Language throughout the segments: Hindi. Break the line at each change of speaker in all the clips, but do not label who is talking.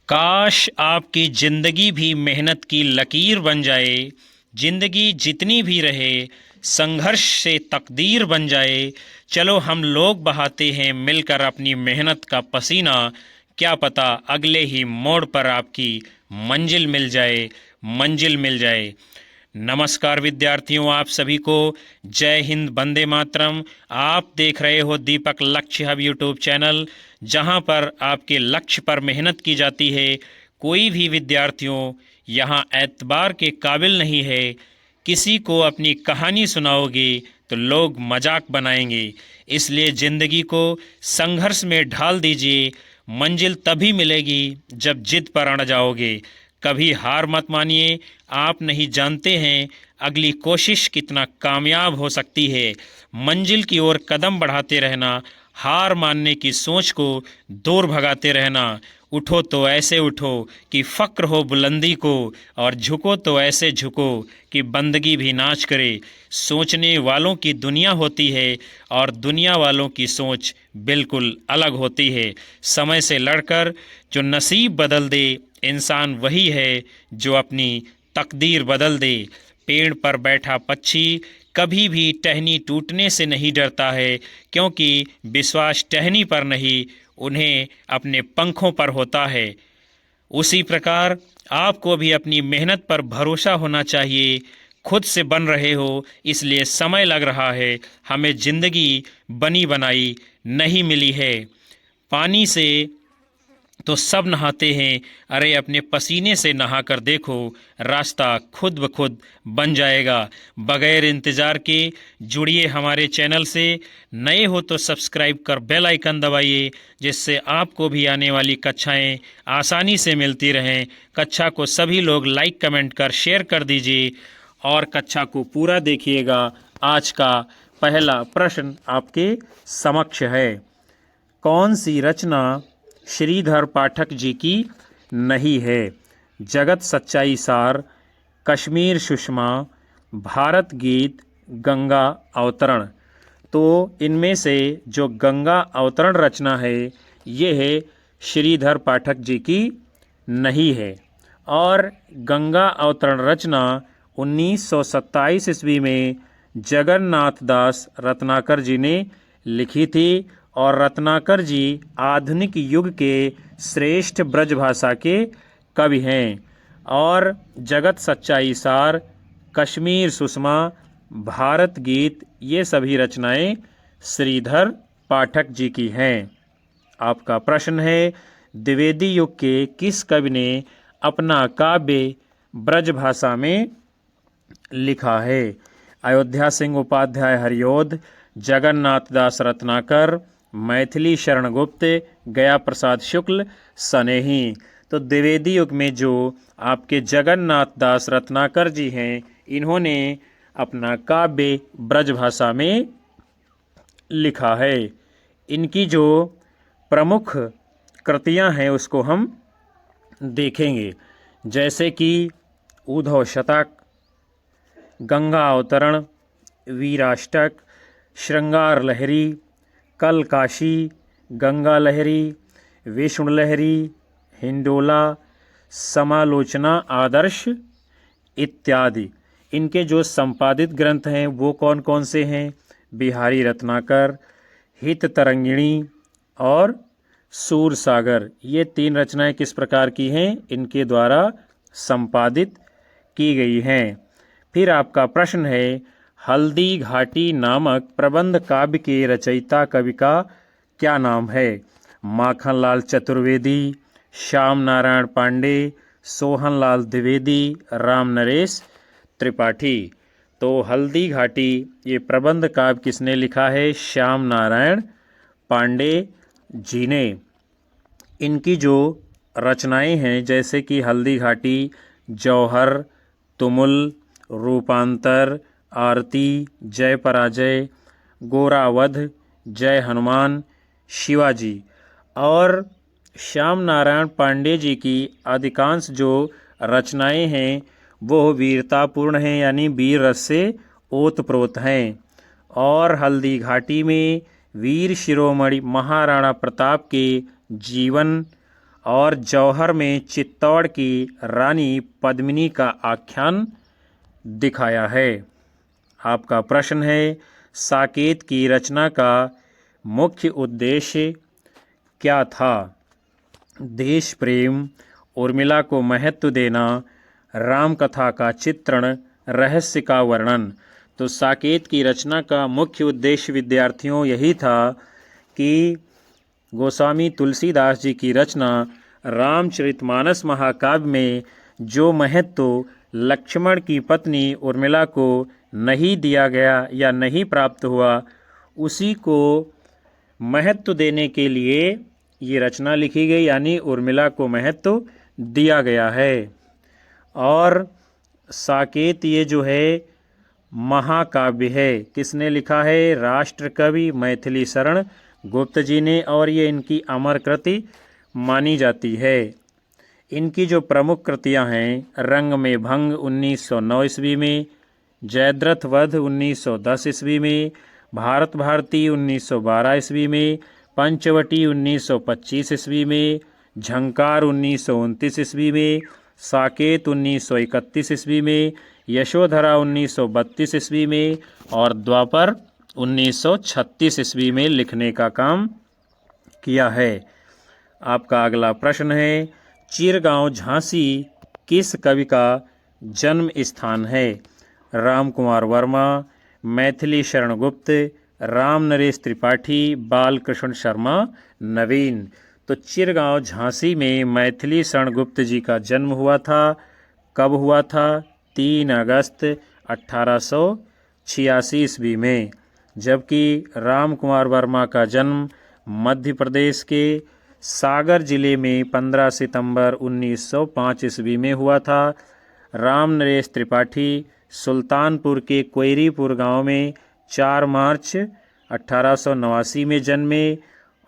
काश आपकी जिंदगी भी मेहनत की लकीर बन जाए। जिंदगी जितनी भी रहे संघर्ष से तकदीर बन जाए। चलो हम लोग बहाते हैं मिलकर अपनी मेहनत का पसीना। क्या पता अगले ही मोड़ पर आपकी मंजिल मिल जाए, मंजिल मिल जाए। नमस्कार विद्यार्थियों, आप सभी को जय हिंद, वंदे मातरम। आप देख रहे हो दीपक लक्ष्य हब यूट्यूब चैनल, जहां पर आपके लक्ष्य पर मेहनत की जाती है। कोई भी विद्यार्थियों यहां एतबार के काबिल नहीं है। किसी को अपनी कहानी सुनाओगे तो लोग मजाक बनाएंगे। इसलिए ज़िंदगी को संघर्ष में ढाल दीजिए। मंजिल तभी मिलेगी जब जिद पर अड़ जाओगे। कभी हार मत मानिए। आप नहीं जानते हैं अगली कोशिश कितना कामयाब हो सकती है। मंजिल की ओर कदम बढ़ाते रहना, हार मानने की सोच को दूर भगाते रहना। उठो तो ऐसे उठो कि फ़क्र हो बुलंदी को, और झुको तो ऐसे झुको कि बंदगी भी नाच करे। सोचने वालों की दुनिया होती है और दुनिया वालों की सोच बिल्कुल अलग होती है। समय से लड़कर जो नसीब बदल दे, इंसान वही है जो अपनी तकदीर बदल दे। पेड़ पर बैठा पक्षी कभी भी टहनी टूटने से नहीं डरता है, क्योंकि विश्वास टहनी पर नहीं, उन्हें अपने पंखों पर होता है। उसी प्रकार आपको भी अपनी मेहनत पर भरोसा होना चाहिए। खुद से बन रहे हो इसलिए समय लग रहा है, हमें जिंदगी बनी बनाई नहीं मिली है। पानी से तो सब नहाते हैं, अरे अपने पसीने से नहा कर देखो, रास्ता खुद ब खुद बन जाएगा। बगैर इंतज़ार के जुड़िए हमारे चैनल से। नए हो तो सब्सक्राइब कर बेल आइकन दबाइए, जिससे आपको भी आने वाली कक्षाएं आसानी से मिलती रहें। कक्षा को सभी लोग लाइक कमेंट कर शेयर कर दीजिए और कक्षा को पूरा देखिएगा। आज का पहला प्रश्न आपके समक्ष है। कौन सी रचना श्रीधर पाठक जी की नहीं है? जगत सच्चाई सार, कश्मीर सुषमा, भारत गीत, गंगा अवतरण। तो इनमें से जो गंगा अवतरण रचना है ये है श्रीधर पाठक जी की नहीं है। और गंगा अवतरण रचना 1927 ईस्वी में जगन्नाथ दास रत्नाकर जी ने लिखी थी। और रत्नाकर जी आधुनिक युग के श्रेष्ठ ब्रजभाषा के कवि हैं। और जगत सच्चाई सार, कश्मीर सुषमा, भारत गीत, ये सभी रचनाएं श्रीधर पाठक जी की हैं। आपका प्रश्न है, द्विवेदी युग के किस कवि ने अपना काव्य ब्रजभाषा में लिखा है? अयोध्या सिंह उपाध्याय हरिओद, जगन्नाथ दास रत्नाकर, मैथिली शरण गुप्त, गया प्रसाद शुक्ल, सनेही। तो द्विवेदी युग में जो आपके जगन्नाथ दास रत्नाकर जी हैं, इन्होंने अपना काव्य ब्रजभाषा में लिखा है। इनकी जो प्रमुख कृतियां हैं उसको हम देखेंगे, जैसे कि उद्धव शतक, गंगा अवतरण, वीराष्टक, श्रृंगार लहरी, कल काशी, गंगा लहरी, विष्णु लहरी, हिंडोला, समालोचना आदर्श इत्यादि। इनके जो संपादित ग्रंथ हैं वो कौन कौन से हैं? बिहारी रत्नाकर, हित तरंगिणी और सूर सागर। ये तीन रचनाएं किस प्रकार की हैं? इनके द्वारा संपादित की गई हैं। फिर आपका प्रश्न है, हल्दी घाटी नामक प्रबंध काव्य के रचयिता कवि का क्या नाम है? माखनलाल चतुर्वेदी, श्याम नारायण पांडे, सोहनलाल द्विवेदी, राम नरेश त्रिपाठी। तो हल्दी घाटी ये प्रबंध काव्य किसने लिखा है? श्याम नारायण पांडे जी ने। इनकी जो रचनाएं हैं जैसे कि हल्दी घाटी, जौहर, तुमुल, रूपांतर, आरती, जय पराजय, गोरावध, जय हनुमान, शिवाजी। और श्याम नारायण पांडे जी की अधिकांश जो रचनाएं हैं वो वीरतापूर्ण हैं, यानी वीर रस से ओतप्रोत हैं। और हल्दी घाटी में वीर शिरोमणि महाराणा प्रताप के जीवन और जौहर में चित्तौड़ की रानी पद्मिनी का आख्यान दिखाया है। आपका प्रश्न है, साकेत की रचना का मुख्य उद्देश्य क्या था? देश प्रेम, उर्मिला को महत्व देना, राम कथा का चित्रण, रहस्य का वर्णन। तो साकेत की रचना का मुख्य उद्देश्य विद्यार्थियों यही था कि गोस्वामी तुलसीदास जी की रचना रामचरितमानस महाकाव्य में जो महत्व लक्ष्मण की पत्नी उर्मिला को नहीं दिया गया या नहीं प्राप्त हुआ, उसी को महत्व देने के लिए ये रचना लिखी गई, यानी उर्मिला को महत्व दिया गया है। और साकेत ये जो है महाकाव्य है, किसने लिखा है? राष्ट्र कवि मैथिली शरण गुप्त जी ने, और ये इनकी अमर कृति मानी जाती है। इनकी जो प्रमुख कृतियां हैं, रंग में भंग 1909 ईस्वी में, जयद्रथ वध 1910 ईस्वी में, भारत भारती 1912 ईस्वी में, पंचवटी 1925 ईस्वी में, झंकार 1929 ईस्वी में, साकेत 1931 ईस्वी में, यशोधरा 1932 ईस्वी में और द्वापर 1936 ईस्वी में लिखने का काम किया है। आपका अगला प्रश्न है, चिरगांव झांसी किस कवि का जन्म स्थान है? राम कुमार वर्मा, मैथिली शरण गुप्त, राम नरेश त्रिपाठी, बालकृष्ण शर्मा नवीन। तो चिरगांव झांसी में मैथिली शरण गुप्त जी का जन्म हुआ था। कब हुआ था? 3 अगस्त 1886 ईस्वी में। जबकि राम कुमार वर्मा का जन्म मध्य प्रदेश के सागर जिले में 15 सितंबर 1905 ईस्वी में हुआ था। राम नरेश त्रिपाठी सुल्तानपुर के कोयरीपुर गांव में 4 मार्च 1889 में जन्मे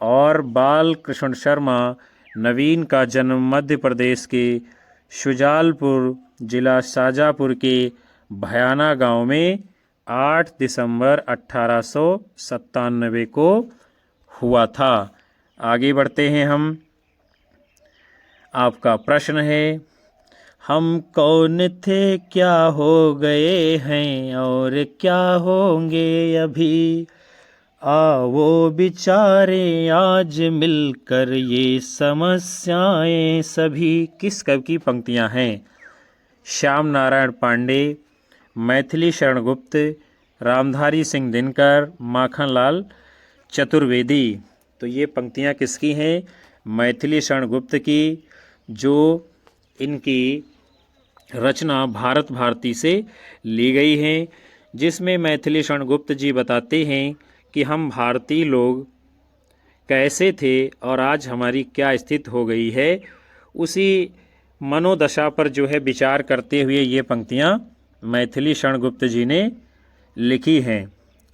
और बाल कृष्ण शर्मा नवीन का जन्म मध्य प्रदेश के शुजालपुर जिला शाजापुर के भयाना गांव में 8 दिसंबर 1897 को हुआ था। आगे बढ़ते हैं हम। आपका प्रश्न है, हम कौन थे, क्या हो गए हैं और क्या होंगे अभी, आओ बिचारे आज मिलकर ये समस्याएं सभी। किस कवि की पंक्तियां हैं? श्याम नारायण पांडे, मैथिली शरण गुप्त, रामधारी सिंह दिनकर, माखनलाल चतुर्वेदी। तो ये पंक्तियां किसकी हैं? मैथिली शरण गुप्त की, जो इनकी रचना भारत भारती से ली गई हैं, जिसमें मैथिली शरण गुप्त जी बताते हैं कि हम भारतीय लोग कैसे थे और आज हमारी क्या स्थिति हो गई है। उसी मनोदशा पर जो है विचार करते हुए ये पंक्तियाँ मैथिली शरण गुप्त जी ने लिखी हैं।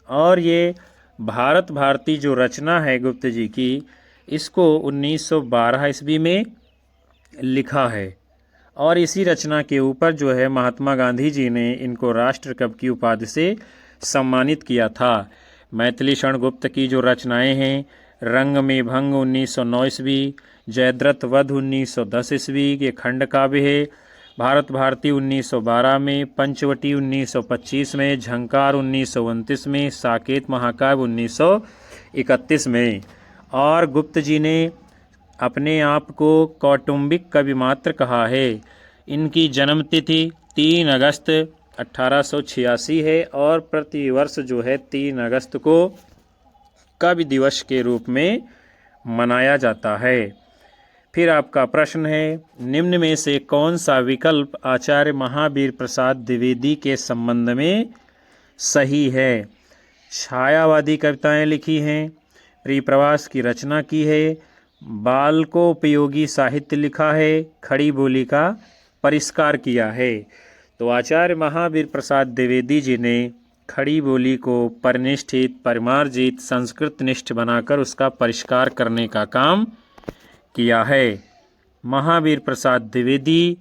और ये भारत भारती जो रचना है गुप्त जी की, इसको 1912 ईस्वी में लिखा है। और इसी रचना के ऊपर जो है महात्मा गांधी जी ने इनको राष्ट्र कवि की उपाधि से सम्मानित किया था। मैथिली शरण गुप्त की जो रचनाएं हैं, रंग में भंग 1909 ईस्वी, जयद्रथ वध 1910 ईस्वी के खंड काव्य है, भारत भारती 1912 में, पंचवटी 1925 में, झंकार 1929 में, साकेत महाकाव्य 1931 में। और गुप्त जी ने अपने आप को कौटुंबिक कवि मात्र कहा है। इनकी जन्मतिथि 3 अगस्त 1886 है और प्रतिवर्ष जो है 3 अगस्त को कवि दिवस के रूप में मनाया जाता है। फिर आपका प्रश्न है, निम्न में से कौन सा विकल्प आचार्य महावीर प्रसाद द्विवेदी के संबंध में सही है? छायावादी कविताएं लिखी हैं, प्रियप्रवास की रचना की है, बाल को उपयोगी साहित्य लिखा है, खड़ी बोली का परिष्कार किया है। तो आचार्य महावीर प्रसाद द्विवेदी जी ने खड़ी बोली को परिनिष्ठित, परिमार्जित, संस्कृतनिष्ठ बनाकर उसका परिष्कार करने का काम किया है। महावीर प्रसाद द्विवेदी,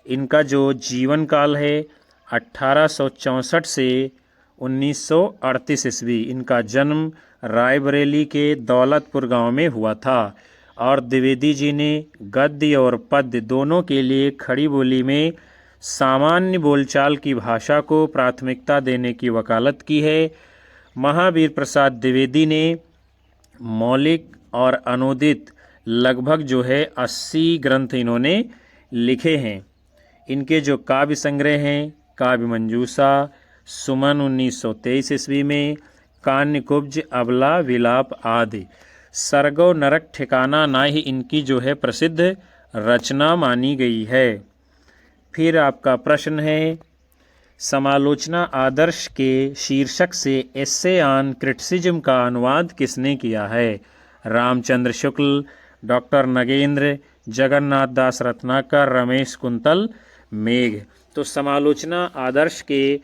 इनका जो जीवन काल है 1864 से 1938 ईस्वी। इनका जन्म रायबरेली के दौलतपुर गांव में हुआ था और द्विवेदी जी ने गद्य और पद्य दोनों के लिए खड़ी बोली में सामान्य बोलचाल की भाषा को प्राथमिकता देने की वकालत की है। महावीर प्रसाद द्विवेदी ने मौलिक और अनूदित लगभग जो है 80 ग्रंथ इन्होंने लिखे हैं। इनके जो काव्य संग्रह हैं, काव्य मंजूषा, सुमन 1923 ईस्वी में, कान्यकुब्ज, अबला, विलाप आदि। सरगो नरक ठिकाना नाहि इनकी जो है प्रसिद्ध रचना मानी गई है। फिर आपका प्रश्न है, समालोचना आदर्श के शीर्षक से एस्से ऑन क्रिटिसिज्म का अनुवाद किसने किया है? रामचंद्र शुक्ल, डॉक्टर नगेंद्र, जगन्नाथ दास रत्नाकर, रमेश कुंतल, मेघ। तो समालोचना आदर्श के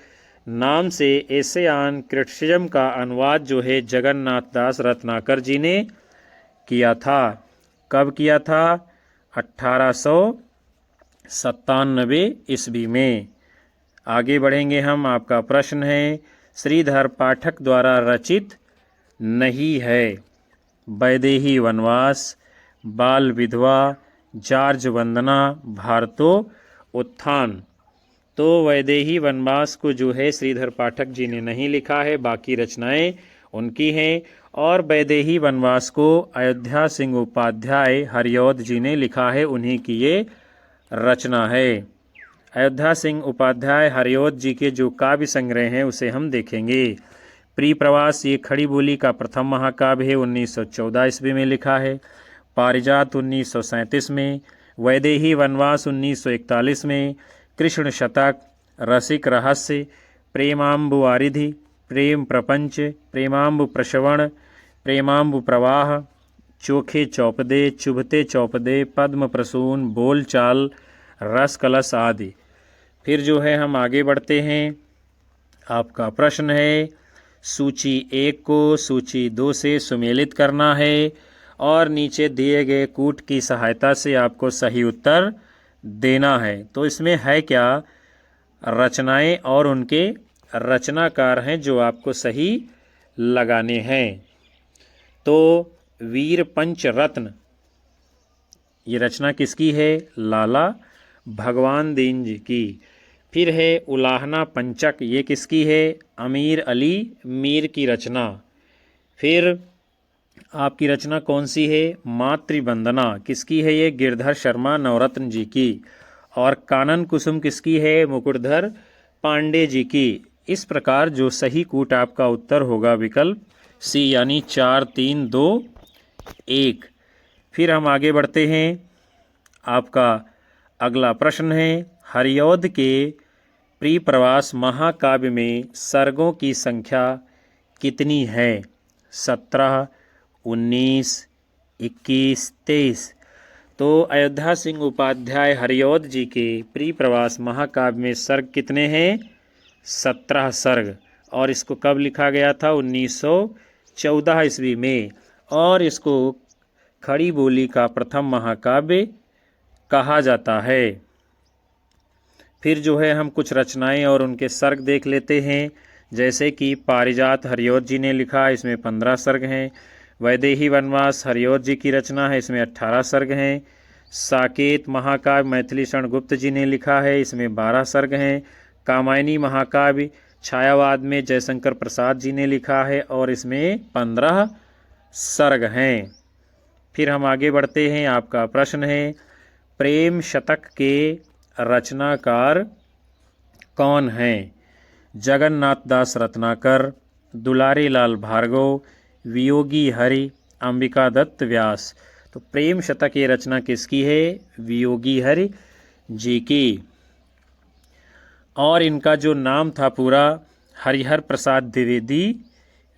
नाम से एस्से ऑन क्रिटिसिज्म का अनुवाद जो है जगन्नाथ दास रत्नाकर जी ने किया था। कब किया था? 1897 ईस्वी में। आगे बढ़ेंगे हम। आपका प्रश्न है, श्रीधर पाठक द्वारा रचित नहीं है। वैदेही वनवास, बाल विधवा, जार्ज वंदना, भारतो उत्थान। तो वैदेही वनवास को जो है श्रीधर पाठक जी ने नहीं लिखा है, बाकी रचनाएं उनकी हैं। और वैदेही वनवास को अयोध्या सिंह उपाध्याय हरिऔध जी ने लिखा है, उन्हीं की ये रचना है। अयोध्या सिंह उपाध्याय हरिऔध जी के जो काव्य संग्रह हैं उसे हम देखेंगे। प्रिप्रवास ये खड़ी बोली का प्रथम महाकाव्य है, 1914 ईस्वी में लिखा है। पारिजात 1937 में, वैदेही वनवास 1941 में, कृष्ण शतक, रसिक रहस्य, प्रेमाम्बु वारिधि, प्रेम प्रपंच, प्रेमाम्बु प्रश्रवण, प्रेमाम्बु प्रवाह, चोखे चौपदे, चुभते चौपदे, पद्म प्रसून, बोलचाल, रस कलश आदि। फिर जो है हम आगे बढ़ते हैं। आपका प्रश्न है, सूची 1 को सूची 2 से सुमेलित करना है और नीचे दिए गए कूट की सहायता से आपको सही उत्तर देना है। तो इसमें है क्या? रचनाएं और उनके रचनाकार हैं जो आपको सही लगाने हैं। तो वीर पंच रत्न ये रचना किसकी है? लाला भगवान दीन जी की। फिर है उलाहना पंचक, ये किसकी है? अमीर अली मीर की रचना। फिर आपकी रचना कौन सी है? मातृवंदना, किसकी है ये? गिरधर शर्मा नवरत्न जी की। और कानन कुसुम किसकी है? मुकुटधर पांडे जी की। इस प्रकार जो सही कूट आपका उत्तर होगा विकल्प सी, यानी 4, 3, 2, 1। फिर हम आगे बढ़ते हैं। आपका अगला प्रश्न है, हरिऔध के प्रिप्रवास महाकाव्य में सर्गों की संख्या कितनी है? 17, 19, 21, 23। तो अयोध्या सिंह उपाध्याय हरिऔध जी के प्रिप्रवास महाकाव्य में सर्ग कितने हैं? 17 सर्ग। और इसको कब लिखा गया था? 1914 ईस्वी में। और इसको खड़ी बोली का प्रथम महाकाव्य कहा जाता है। फिर जो है हम कुछ रचनाएं और उनके सर्ग देख लेते हैं। जैसे कि पारिजात हरिऔध जी ने लिखा, इसमें 15 सर्ग हैं। वैदेही वनवास हरिऔध जी की रचना है, इसमें 18 सर्ग हैं। साकेत महाकाव्य मैथिली शरण गुप्त जी ने लिखा है, इसमें 12 सर्ग हैं। कामायनी महाकाव्य छायावाद में जयशंकर प्रसाद जी ने लिखा है और इसमें 15 सर्ग हैं। फिर हम आगे बढ़ते हैं। आपका प्रश्न है, प्रेम शतक के रचनाकार कौन हैं? जगन्नाथ दास रत्नाकर, दुलारी लाल भार्गव, वियोगी हरि, अंबिका दत्त व्यास। तो प्रेम शतक ये रचना किसकी है? वियोगी हरि जी की। और इनका जो नाम था पूरा हरिहर प्रसाद द्विवेदी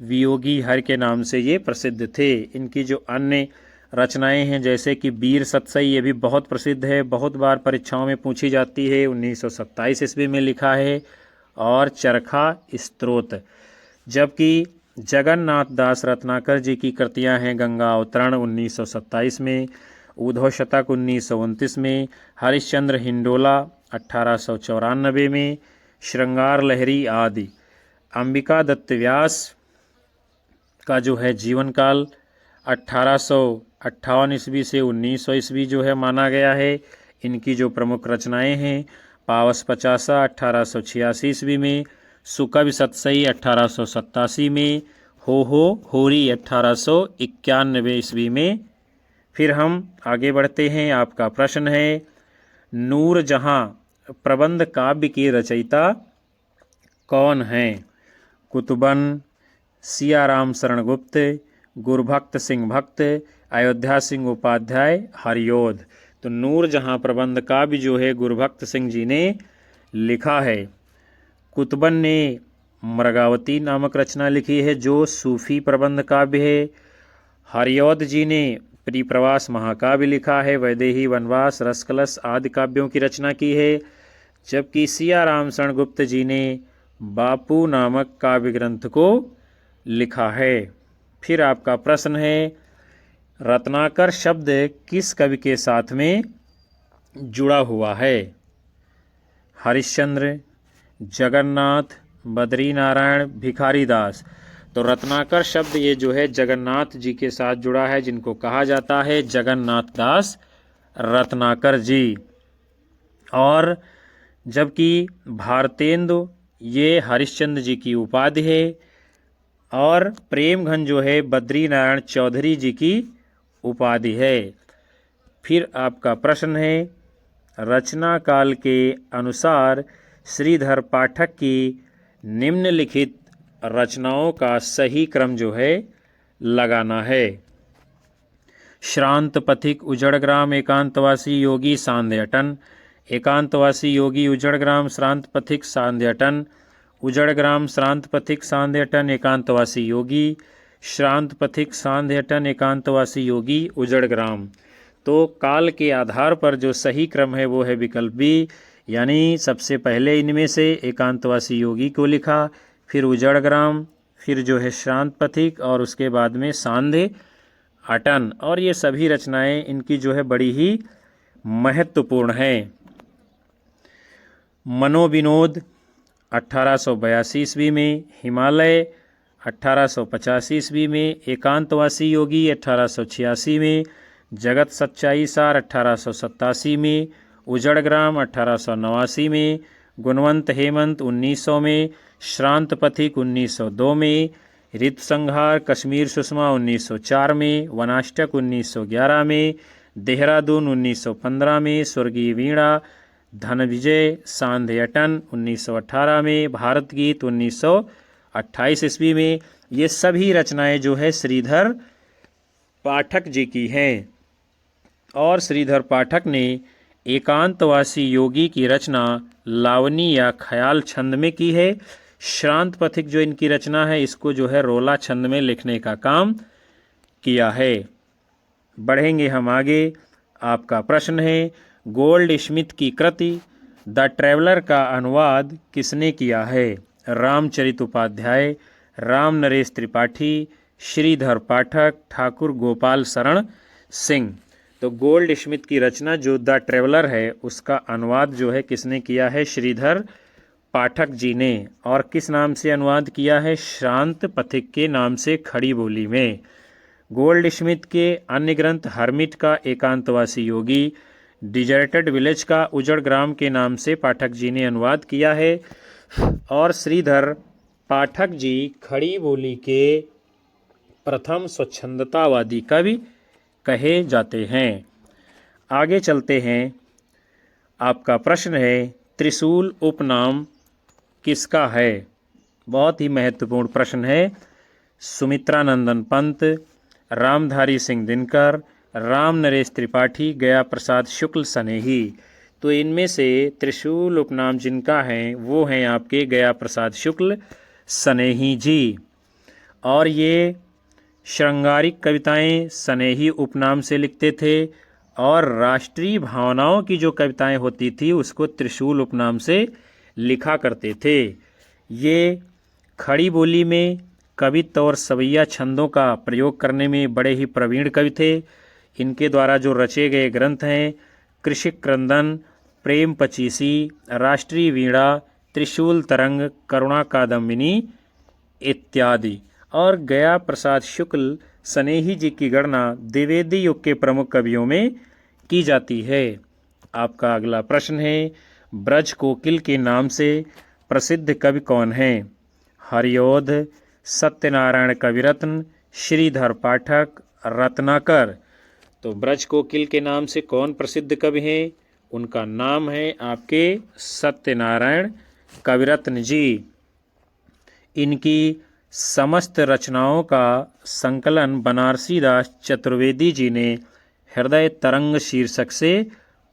वियोगी हरि के नाम से ये प्रसिद्ध थे। इनकी जो अन्य रचनाएं हैं जैसे कि वीर सतसई, ये भी बहुत प्रसिद्ध है, बहुत बार परीक्षाओं में पूछी जाती है, 1927 ईस्वी में लिखा है। और चरखा स्तोत्र। जबकि जगन्नाथ दास रत्नाकर जी की कृतियां हैं गंगा अवतरण 1927 में, उद्धव शतक 1929 में, हरिश्चंद्र हिंडोला 1894 में, श्रृंगार लहरी आदि। अंबिका दत्त व्यास का जो है जीवन काल 58 ईस्वी से 1900 ईस्वी जो है माना गया है। इनकी जो प्रमुख रचनाएं हैं, पावस पचासा 1886 ईस्वी में, सुकवि सतसई 1887 में, हो होरी 1891 ईस्वी में। फिर हम आगे बढ़ते हैं। आपका प्रश्न है, नूर जहां प्रबंध काव्य के रचयिता कौन हैं? कुतुबन, सियाराम शरण गुप्त, गुरुभक्त सिंह भक्त, अयोध्या सिंह उपाध्याय, हरियोध। तो नूर जहां प्रबंध काव्य जो है गुरुभक्त सिंह जी ने लिखा है। कुतुबन ने मृगावती नामक रचना लिखी है जो सूफी प्रबंध काव्य है। हरियोध जी ने परिप्रवास महाकाव्य लिखा है, वैदेही वनवास, रसकलश आदि काव्यों की रचना की है। जबकि सियाराम शरण गुप्त जी ने बापू नामक काव्य ग्रंथ को लिखा है। फिर आपका प्रश्न है, रत्नाकर शब्द किस कवि के साथ में जुड़ा हुआ है? हरिश्चंद्र, जगन्नाथ, बद्रीनारायण, भिखारीदास। तो रत्नाकर शब्द ये जो है जगन्नाथ जी के साथ जुड़ा है, जिनको कहा जाता है जगन्नाथ दास रत्नाकर जी। और जबकि भारतेंदु ये हरिश्चंद्र जी की उपाधि है, और प्रेमघन जो है बद्रीनारायण चौधरी जी की उपाधि है। फिर आपका प्रश्न है, रचना काल के अनुसार श्रीधर पाठक की निम्नलिखित रचनाओं का सही क्रम जो है लगाना है। श्रांत पथिक उजड़ ग्राम एकांतवासी योगी सांध्यटन, एकांतवासी योगी उजड़ ग्राम श्रांत पथिक सांध्यटन, उजड़ ग्राम श्रांत पथिक सांध्यटन एकांतवासी योगी, श्रांत पथिक सांध्यटन एकांतवासी योगी उजड़ ग्राम। तो काल के आधार पर जो सही क्रम है वो है विकल्प बी, यानी सबसे पहले इनमें से एकांतवासी योगी को लिखा, फिर उजड़ ग्राम, फिर जो है श्रांत पथिक, और उसके बाद में सांध्य अटन। और ये सभी रचनाएं इनकी जो है बड़ी ही महत्वपूर्ण हैं। मनोविनोद 1882 ईस्वी में, हिमालय 1885 ईस्वी में, एकांतवासी योगी 1886 में, जगत सच्चाई सार 1887 में, उजड़ ग्राम 1889 में, गुणवंत हेमंत 1900 में, श्रांत पथिक 1902 में, ऋतु संहार कश्मीर सुषमा 1904 में, वनाष्टक 1911 में, देहरादून 1915 में, स्वर्गीय वीणा धनविजय सांध्यटन 1918 में, भारत गीत 1928 ईस्वी में। ये सभी रचनाएं जो है श्रीधर पाठक जी की हैं। और श्रीधर पाठक ने एकांतवासी योगी की रचना लावनी या ख्याल छंद में की है। श्रांत पथिक जो इनकी रचना है इसको जो है रोला छंद में लिखने का काम किया है। बढ़ेंगे हम आगे। आपका प्रश्न है, गोल्ड स्मिथ की कृति द ट्रैवलर का अनुवाद किसने किया है? रामचरित उपाध्याय, राम नरेश त्रिपाठी, श्रीधर पाठक, ठाकुर गोपाल शरण सिंह। तो गोल्ड स्मिथ की रचना जो द ट्रैवलर है उसका अनुवाद जो है किसने किया है? श्रीधर पाठक जी ने। और किस नाम से अनुवाद किया है? श्रांत पथिक के नाम से खड़ी बोली में। गोल्ड स्मिथ के अन्य ग्रंथ हरमिट का एकांतवासी योगी, डिजर्टेड विलेज का उजड़ ग्राम के नाम से पाठक जी ने अनुवाद किया है। और श्रीधर पाठक जी खड़ी बोली के प्रथम स्वच्छंदतावादी कवि कहे जाते हैं। आगे चलते हैं। आपका प्रश्न है, त्रिशूल उपनाम किसका है? बहुत ही महत्वपूर्ण प्रश्न है। सुमित्रानंदन पंत, रामधारी सिंह दिनकर, राम नरेश त्रिपाठी, गया प्रसाद शुक्ल सनेही। तो इनमें से त्रिशूल उपनाम जिनका है वो हैं आपके गया प्रसाद शुक्ल सनेही जी। और ये श्रृंगारिक कविताएं सनेही उपनाम से लिखते थे, और राष्ट्रीय भावनाओं की जो कविताएं होती थी उसको त्रिशूल उपनाम से लिखा करते थे। ये खड़ी बोली में कवित्व और सवैया छंदों का प्रयोग करने में बड़े ही प्रवीण कवि थे। इनके द्वारा जो रचे गए ग्रंथ हैं कृषिक क्रंदन, प्रेम पचीसी, राष्ट्रीय वीणा, त्रिशूल तरंग, करुणा कादम्बिनी इत्यादि। और गया प्रसाद शुक्ल स्नेही जी की गणना द्विवेदी युग के प्रमुख कवियों में की जाती है। आपका अगला प्रश्न है, ब्रज कोकिल के नाम से प्रसिद्ध कवि कौन हैं? हरिऔध, सत्यनारायण कविरत्न, श्रीधर पाठक, रत्नाकर। तो ब्रज कोकिल के नाम से कौन प्रसिद्ध कवि हैं? उनका नाम है आपके सत्यनारायण कविरत्न जी। इनकी समस्त रचनाओं का संकलन बनारसी दास चतुर्वेदी जी ने हृदय तरंग शीर्षक से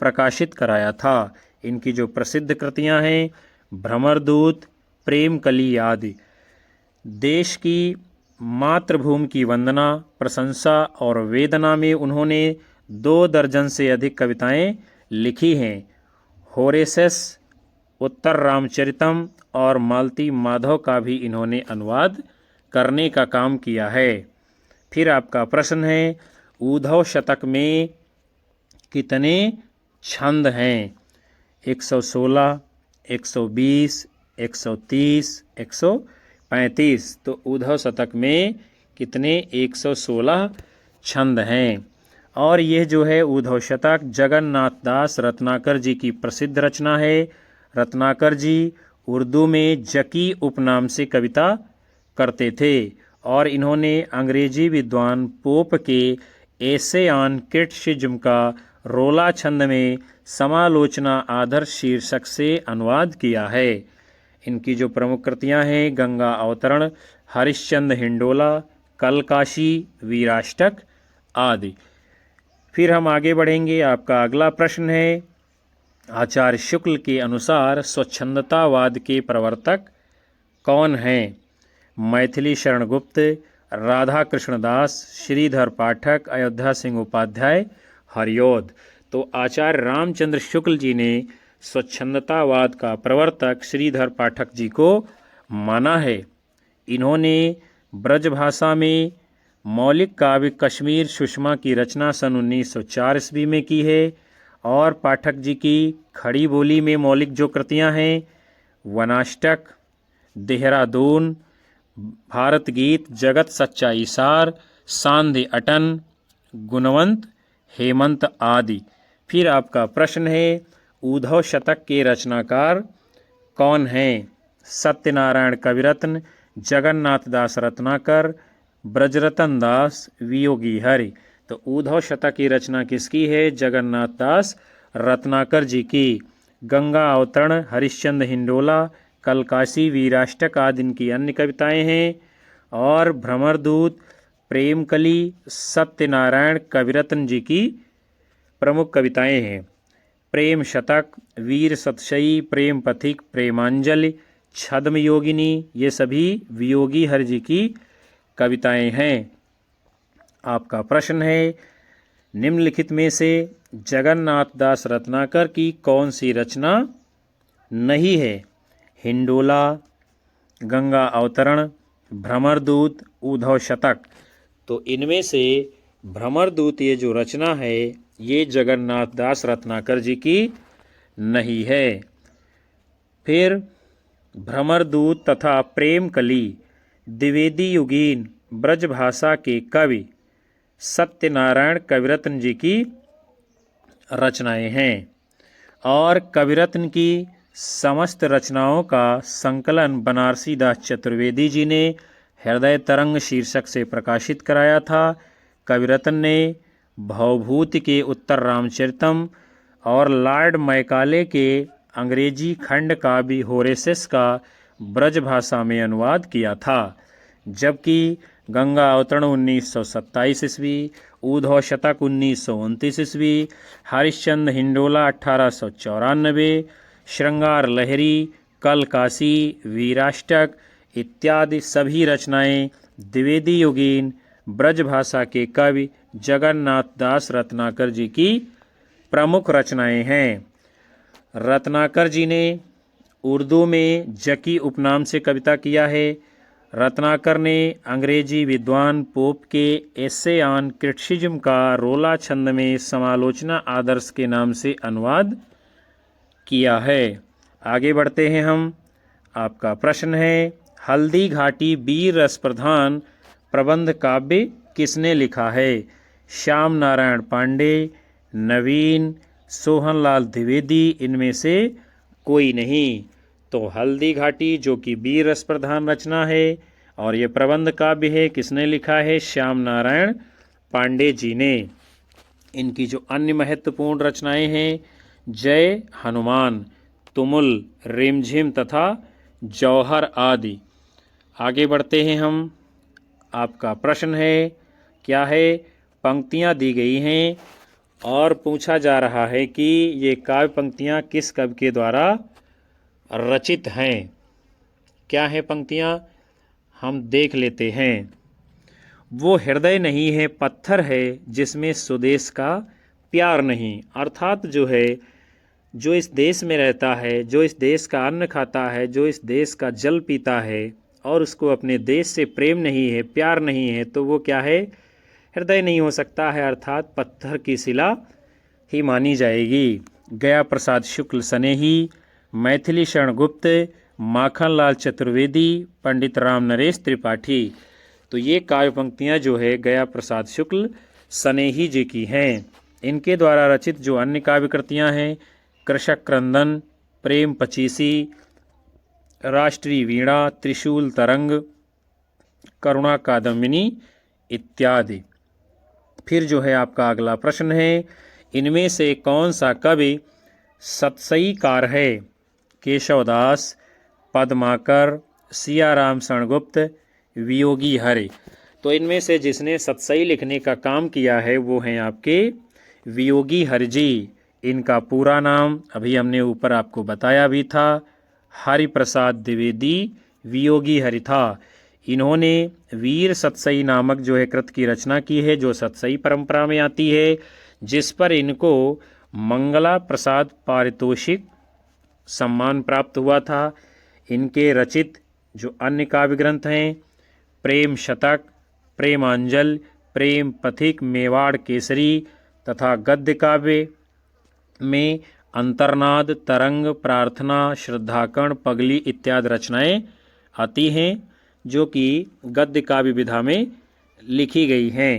प्रकाशित कराया था। इनकी जो प्रसिद्ध कृतियां हैं, भ्रमरदूत, प्रेम कली आदि। देश की मातृभूमि की वंदना, प्रशंसा और वेदना में उन्होंने 2 दर्जन से अधिक कविताएं लिखी हैं। होरेसस, उत्तर रामचरितम और मालती माधव का भी इन्होंने अनुवाद करने का काम किया है। फिर आपका प्रश्न है, ऊधव शतक में कितने छंद हैं? 116, 120, 130, 135। तो ऊधव शतक में कितने? 116 छंद हैं। और यह जो है ऊधव शतक जगन्नाथ दास रत्नाकर जी की प्रसिद्ध रचना है। रत्नाकर जी उर्दू में जकी उपनाम से कविता करते थे और इन्होंने अंग्रेजी विद्वान पोप के एसे ऑन क्रिटिसिज्म का रोला छंद में समालोचना आदर्श शीर्षक से अनुवाद किया है। इनकी जो प्रमुख कृतियां हैं, गंगा अवतरण, हरिश्चंद्र हिंडोला, कलकाशी, वीराष्टक आदि। फिर हम आगे बढ़ेंगे। आपका अगला प्रश्न है, आचार्य शुक्ल के अनुसार स्वच्छंदतावाद के प्रवर्तक कौन हैं? मैथिली शरण गुप्त, राधा कृष्ण दास, श्रीधर पाठक, अयोध्या सिंह उपाध्याय, हरिऔध। तो आचार्य रामचंद्र शुक्ल जी ने स्वच्छंदतावाद का प्रवर्तक श्रीधर पाठक जी को माना है। इन्होंने ब्रजभाषा में मौलिक काव्य कश्मीर सुषमा की रचना सन 1904 ईस्वी में की है और पाठक जी की खड़ी बोली में मौलिक जो कृतियां हैं, वनाष्टक, देहरादून, भारत गीत, जगत सच्चाई सार, सांध्य अटन, गुणवंत, हेमंत आदि। फिर आपका प्रश्न है, ऊधव शतक के रचनाकार कौन हैं? सत्यनारायण कविरत्न, जगन्नाथ दास रत्नाकर, ब्रजरतन दास, वियोगी हरि। तो ऊधव शतक की रचना किसकी है? जगन्नाथ दास रत्नाकर जी की। गंगा अवतरण, हरिश्चंद्र हिंडोला, कलकाशी, वीराष्टक आदि इनकी अन्य कविताएं हैं। और भ्रमरदूत, प्रेमकली, सत्यनारायण कविरत्न जी की प्रमुख कविताएं हैं। प्रेम शतक, वीर सतशई, प्रेम पथिक, प्रेमांजलि, छद्म योगिनी, ये सभी वियोगी हरि जी की कविताएं हैं। आपका प्रश्न है, निम्नलिखित में से जगन्नाथ दास रत्नाकर की कौन सी रचना नहीं है? हिंडोला, गंगा अवतरण, भ्रमरदूत, ऊधव शतक। तो इनमें से भ्रमरदूत ये जो रचना है ये जगन्नाथ दास रत्नाकर जी की नहीं है। फिर भ्रमरदूत तथा प्रेमकली द्विवेदी युगीन ब्रजभाषा के कवि सत्यनारायण कविरत्न जी की रचनाएं हैं और कविरत्न की समस्त रचनाओं का संकलन बनारसी दास चतुर्वेदी जी ने हृदय तरंग शीर्षक से प्रकाशित कराया था। कविरत्न ने भवभूति के उत्तर रामचरितम और लॉर्ड मैकाले के अंग्रेजी खंड काव्य होरेसस का ब्रजभाषा में अनुवाद किया था, जबकि गंगा अवतरण 1927 ईस्वी, ऊधव शतक 1929 ईस्वी, हरिश्चंद्र हिंडोला 1894, श्रृंगार लहरी, कलकाशी, वीराष्टक इत्यादि सभी रचनाएं द्विवेदी युगीन ब्रजभाषा के कवि जगन्नाथ दास रत्नाकर जी की प्रमुख रचनाएं हैं। रत्नाकर जी ने उर्दू में जकी उपनाम से कविता किया है। रत्नाकर ने अंग्रेजी विद्वान पोप के एसे ऑन क्रिटिसिज्म का रोला छंद में समालोचना आदर्श के नाम से अनुवाद किया है। आगे बढ़ते हैं हम। आपका प्रश्न है, हल्दी घाटी वीर रस प्रधान प्रबंध काव्य किसने लिखा है? श्याम नारायण पांडे, नवीन, सोहनलाल द्विवेदी, इनमें से कोई नहीं। तो हल्दी घाटी जो कि वीर रस प्रधान रचना है और ये प्रबंध काव्य है, किसने लिखा है? श्याम नारायण पांडे जी ने। इनकी जो अन्य महत्वपूर्ण रचनाएं हैं, जय हनुमान, तुमुल, रिमझिम तथा जौहर आदि। आगे बढ़ते हैं हम। आपका प्रश्न है, क्या है? पंक्तियां दी गई हैं और पूछा जा रहा है कि ये काव्य पंक्तियां किस कवि के द्वारा रचित हैं। क्या है पंक्तियां? हम देख लेते हैं। वो हृदय नहीं है पत्थर है जिसमें स्वदेश का प्यार नहीं। अर्थात जो है, जो इस देश में रहता है, जो इस देश का अन्न खाता है, जो इस देश का जल पीता है और उसको अपने देश से प्रेम नहीं है, प्यार नहीं है, तो वो क्या है? हृदय नहीं हो सकता है, अर्थात पत्थर की शिला ही मानी जाएगी। गया प्रसाद शुक्ल सनेही, मैथिली शरण गुप्त, माखनलाल चतुर्वेदी, पंडित राम नरेश त्रिपाठी। तो ये काव्य पंक्तियाँ जो है गया प्रसाद शुक्ल सनेही जी की हैं। इनके द्वारा रचित जो अन्य काव्य कृतियाँ हैं, कृषक क्रंदन, प्रेम पचीसी, राष्ट्रीय वीणा, त्रिशूल तरंग, करुणा कादम्बिनी इत्यादि। फिर जो है आपका अगला प्रश्न है, इनमें से कौन सा कवि सतसईकार है? केशवदास, पद्माकर, सियाराम शरणगुप्त, वियोगी हरि। तो इनमें से जिसने सतसई लिखने का काम किया है वो हैं आपके वियोगी हरि जी। इनका पूरा नाम अभी हमने ऊपर आपको बताया भी था, हरिप्रसाद द्विवेदी वियोगी हरि था। इन्होंने वीर सतसई नामक जो है कृत की रचना की है, जो सतसई परंपरा में आती है, जिस पर इनको मंगला प्रसाद पारितोषिक सम्मान प्राप्त हुआ था। इनके रचित जो अन्य काव्य ग्रंथ हैं, प्रेम शतक, प्रेमांजल, प्रेम पथिक, मेवाड़ केसरी तथा गद्य काव्य में अंतर्नाद, तरंग, प्रार्थना, श्रद्धाकण, पगली इत्यादि रचनाएं आती हैं, जो कि गद्य काव्य विधा में लिखी गई हैं।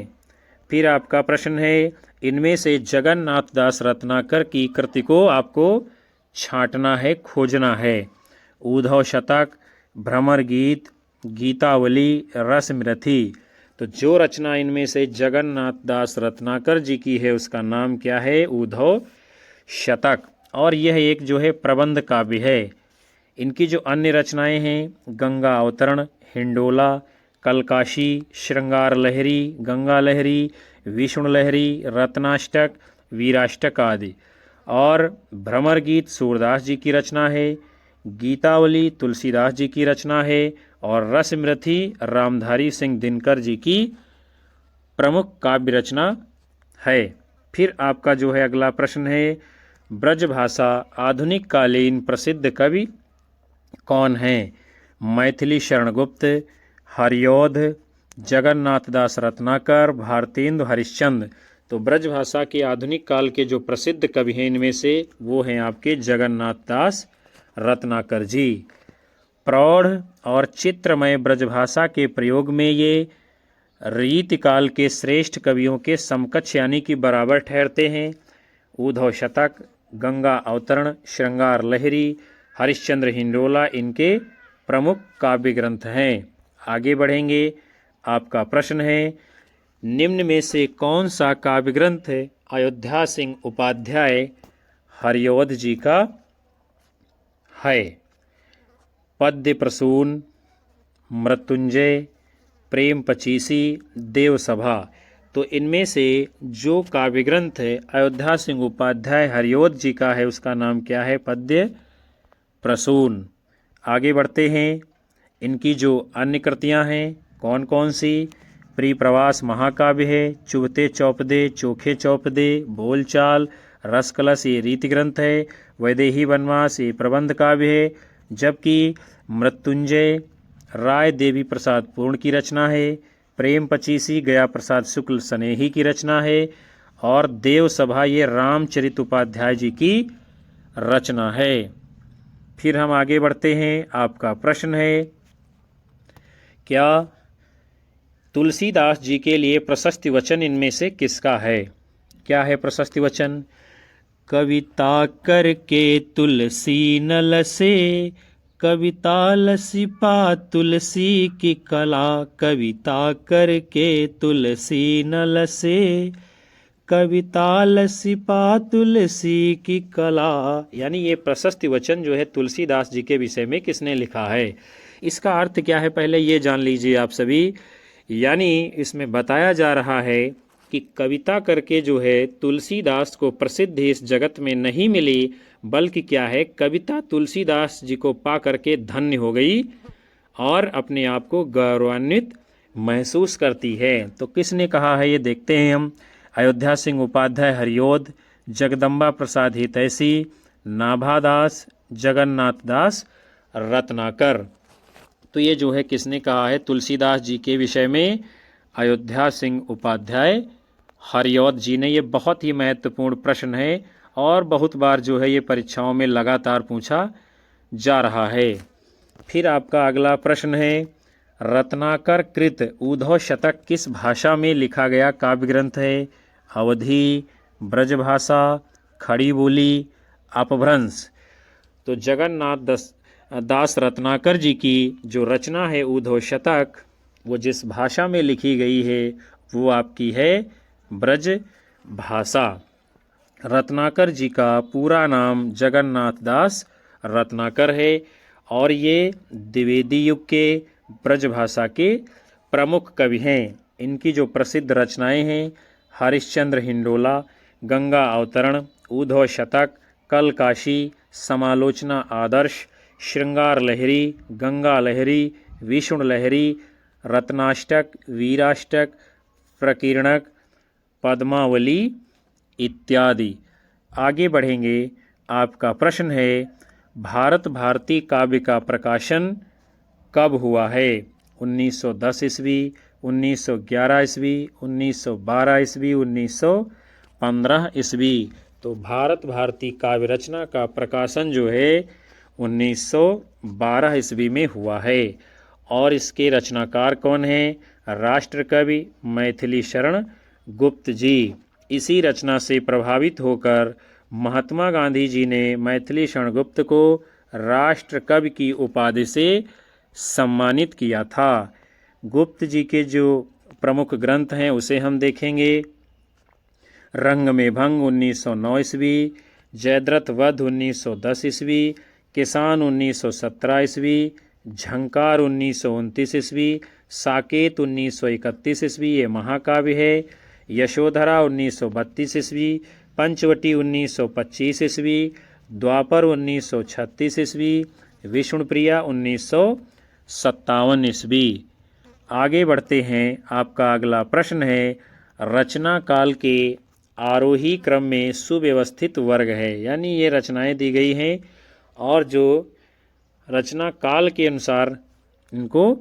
फिर आपका प्रश्न है, इनमें से जगन्नाथ दास रत्नाकर की कृति को आपको छांटना है, खोजना है। उद्धव शतक, भ्रमर गीत, गीतावली, रसमृथि। तो जो रचना इनमें से जगन्नाथ दास रत्नाकर जी की है उसका नाम क्या है? उद्धव शतक। और यह एक जो है प्रबंध काव्य है। इनकी जो अन्य रचनाएं हैं, गंगा अवतरण, हिंडोला, कलकाशी, श्रृंगार लहरी, गंगा लहरी, विष्णु लहरी, रत्नाष्टक, वीराष्टक आदि। और भ्रमर गीत सूरदास जी की रचना है, गीतावली तुलसीदास जी की रचना है और रसमृथि रामधारी सिंह दिनकर जी की प्रमुख काव्य रचना है। फिर आपका जो है अगला प्रश्न है, ब्रजभाषा आधुनिक कालीन प्रसिद्ध कवि कौन हैं? मैथिली शरणगुप्त, हरिऔध, जगन्नाथ दास रत्नाकर, भारतेंदु हरिश्चंद्र। तो ब्रजभाषा के आधुनिक काल के जो प्रसिद्ध कवि हैं इनमें से वो हैं आपके जगन्नाथ दास रत्नाकर जी। प्रौढ़ और चित्रमय ब्रजभाषा के प्रयोग में ये रीतिकाल के श्रेष्ठ कवियों के समकक्ष यानी कि बराबर ठहरते हैं। उद्धव शतक, गंगा अवतरण, श्रृंगार लहरी, हरिश्चंद्र हिंडोला इनके प्रमुख काव्य ग्रंथ हैं। आगे बढ़ेंगे। आपका प्रश्न है, निम्न में से कौन सा काव्य ग्रंथ अयोध्या सिंह उपाध्याय हरिऔध जी का है? पद्य प्रसून, मृत्युंजय, प्रेम पचीसी, देवसभा। तो इनमें से जो काव्य ग्रंथ अयोध्या सिंह उपाध्याय हरिऔध जी का है उसका नाम क्या है? पद्य प्रसून। आगे बढ़ते हैं। इनकी जो अन्य कृतियां हैं कौन कौन सी? प्रिप्रवास महाकाव्य है, चुभते चौपदे, चोखे चौपदे, बोलचाल, रसकलश ये रीति ग्रंथ है, वैदेही वनवास ये प्रबंध काव्य है, जबकि मृत्युंजय राय देवी प्रसाद पूर्ण की रचना है, प्रेम पचीसी गया प्रसाद शुक्ल सनेही की रचना है और देवसभा ये रामचरित उपाध्याय जी की रचना है। फिर हम आगे बढ़ते हैं। आपका प्रश्न है, क्या तुलसीदास जी के लिए प्रशस्ति वचन इनमें से किसका है? क्या है प्रशस्ति वचन? कविता करके तुलसी नल से, कविता लसी पा तुलसी की कला, कविता करके तुलसी नल से, कविता लसी पा तुलसी की कला। यानी ये प्रशस्ति वचन जो है तुलसीदास जी के विषय में किसने लिखा है? इसका अर्थ क्या है पहले ये जान लीजिए आप सभी। यानी इसमें बताया जा रहा है कि कविता करके जो है तुलसीदास को प्रसिद्धि इस जगत में नहीं मिली, बल्कि क्या है, कविता तुलसीदास जी को पा करके धन्य हो गई और अपने आप को गौरवान्वित महसूस करती है। तो किसने कहा है ये देखते हैं हम। अयोध्या सिंह उपाध्याय हरिओद, जगदम्बा प्रसाद हितैषी, नाभादास, जगन्नाथ दास रत्नाकर। तो ये जो है किसने कहा है तुलसीदास जी के विषय में? अयोध्या सिंह उपाध्याय हरिओद जी ने। ये बहुत ही महत्वपूर्ण प्रश्न है और बहुत बार जो है ये परीक्षाओं में लगातार पूछा जा रहा है। फिर आपका अगला प्रश्न है, रत्नाकर कृत ऊधव शतक किस भाषा में लिखा गया काव्य ग्रंथ है? अवधी, ब्रजभाषा, खड़ी बोली, अपभ्रंश। तो जगन्नाथ दास रत्नाकर जी की जो रचना है ऊधव शतक, वो जिस भाषा में लिखी गई है वो आपकी है ब्रज भाषा। रत्नाकर जी का पूरा नाम जगन्नाथ दास रत्नाकर है और ये द्विवेदी युग के ब्रजभाषा के प्रमुख कवि हैं। इनकी जो प्रसिद्ध रचनाएं हैं, हरिश्चंद्र हिंडोला, गंगा अवतरण, ऊधव शतक, कल काशी, समालोचना आदर्श, श्रृंगार लहरी, गंगा लहरी, विष्णु लहरी, रत्नाष्टक, वीराष्टक, प्रकीर्णक, पद्मावली इत्यादि। आगे बढ़ेंगे। आपका प्रश्न है, भारत भारती काव्य का प्रकाशन कब हुआ है? 1910 ईस्वी, 1911 ईस्वी, 1912 ईस्वी, 1915 ईस्वी। तो भारत भारती काव्य रचना का प्रकाशन जो है 1912 ईस्वी में हुआ है। और इसके रचनाकार कौन हैं? राष्ट्र कवि मैथिली शरण गुप्त जी। इसी रचना से प्रभावित होकर महात्मा गांधी जी ने मैथिली शरण गुप्त को राष्ट्र कवि की उपाधि से सम्मानित किया था। गुप्त जी के जो प्रमुख ग्रंथ हैं उसे हम देखेंगे। रंग में भंग 1909 ईस्वी, जयद्रथ वध 1910 ईस्वी, किसान 1917 ईस्वी, झंकार 1929 ईस्वी, साकेत 1931 ईस्वी, ये महाकाव्य है। यशोधरा 1932 ईस्वी, पंचवटी 1925 ईस्वी, द्वापर 1936 ईस्वी, विष्णुप्रिया 1957 ईस्वी। आगे बढ़ते हैं। आपका अगला प्रश्न है, रचना काल के आरोही क्रम में सुव्यवस्थित वर्ग है। यानी ये रचनाएं दी गई हैं और जो रचना काल के अनुसार इनको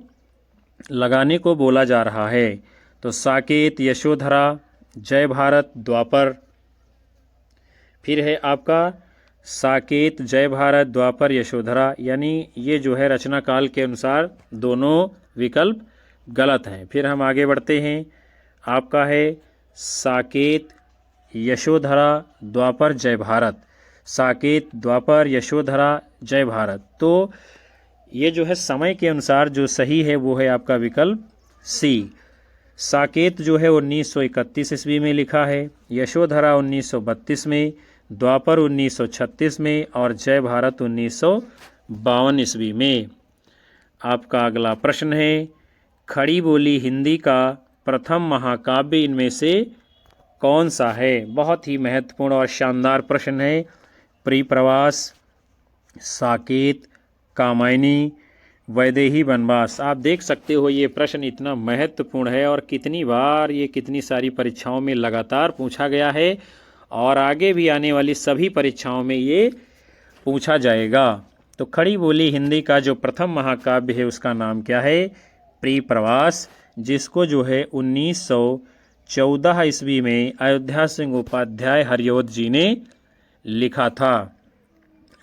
लगाने को बोला जा रहा है। तो साकेत, यशोधरा, जय भारत, द्वापर। फिर है आपका साकेत, जय भारत, द्वापर, यशोधरा। यानी ये जो है रचना काल के अनुसार दोनों विकल्प गलत हैं। फिर हम आगे बढ़ते हैं। आपका है साकेत, यशोधरा, द्वापर, जय भारत। साकेत, द्वापर, यशोधरा, जय भारत। तो ये जो है समय के अनुसार जो सही है वो है आपका विकल्प सी। साकेत जो है 1931 ईस्वी में लिखा है, यशोधरा 1932 में, द्वापर 1936 में और जय भारत 1952 ईस्वी में। आपका अगला प्रश्न है, खड़ी बोली हिंदी का प्रथम महाकाव्य इनमें से कौन सा है? बहुत ही महत्वपूर्ण और शानदार प्रश्न है। परिप्रवास, साकेत, कामायनी, वैदेही वनवास। आप देख सकते हो ये प्रश्न इतना महत्वपूर्ण है और कितनी बार ये कितनी सारी परीक्षाओं में लगातार पूछा गया है और आगे भी आने वाली सभी परीक्षाओं में ये पूछा जाएगा। तो खड़ी बोली हिंदी का जो प्रथम महाकाव्य है उसका नाम क्या है? परिप्रवास, जिसको जो है 1914 ईस्वी में अयोध्या सिंह उपाध्याय हरिओद जी ने लिखा था।